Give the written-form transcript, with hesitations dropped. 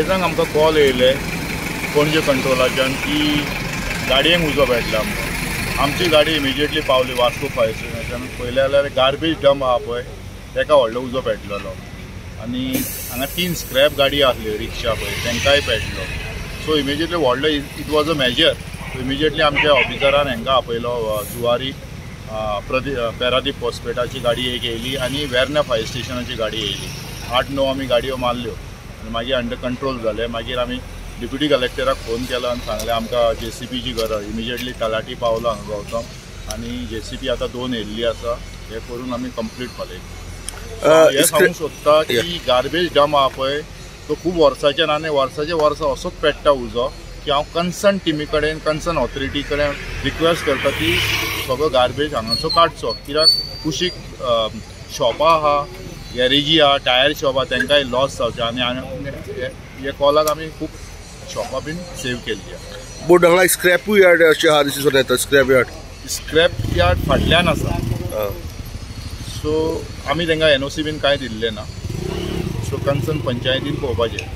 थंयसान आमकां कॉल येयले पणजे कंट्रोलाच्यान की गाडयेक उजो पेटला आमकां. आमची गाडी इमिजिएटली पावली वास्को फायर स्टेशनाच्यान. पळयलें जाल्यार गार्बेज डंप आहा पळय ताका व्हडलो उजो पेटलेलो आनी हांगा 3 स्क्रॅप गाडी आसल्यो रिक्षा पळय तांकांय पेटलो. सो इमिजिएटली व्हडलो it was a major. Immediately आमच्या ऑफिसरान हांकां आपयलो जुवारी पेरादीप हॉस्पिटलाची गाडी एक येयली आनी वेर्ना फायर स्टेशनाची गाडी येयली. 8-9 आमी गाडयो मारल्यो आनी मागीर अंडर कंट्रोल जाले. मागीर आमी डिप्युटी कलेक्टराक फोन केलो आनी सांगलें आमकां JCPची गरज. इमिजिएटली तलाटी पावलो हांगा गौतम आनी JCP आतां 2 येयल्ली आसा. हे करून आमी कंप्लीट पालयली. हे सांगूंक सोदता की गार्बेज डंप आहा पळय तो खूब वर्साच्यान आनी वर्साचे वर्सा असोच पेट्टा उजो की हांव कन्सर्न टिमी कडेन कन्सर्न ऑथॉरिटी कडेन रिक्वेस्ट करता की सगळो गार्बेज हांगाचो काडचो. कित्याक कुशीक शॉपां आहा, गॅरेजी आहा, टायर शॉप आहा तांकांय लॉस जावचे आनी हे कॉलाक आमी खूब शॉपां बीन सेव केल्ली आहा. बट हांगा स्क्रॅपूय यार्ड अशें आहा दिसून येता. स्क्रॅप यार्ड फाटल्यान आसा. सो आमी तांकां NOC बीन कांय दिल्लें ना. सो कन्सर्न पंचायतीन पळोवपाचें.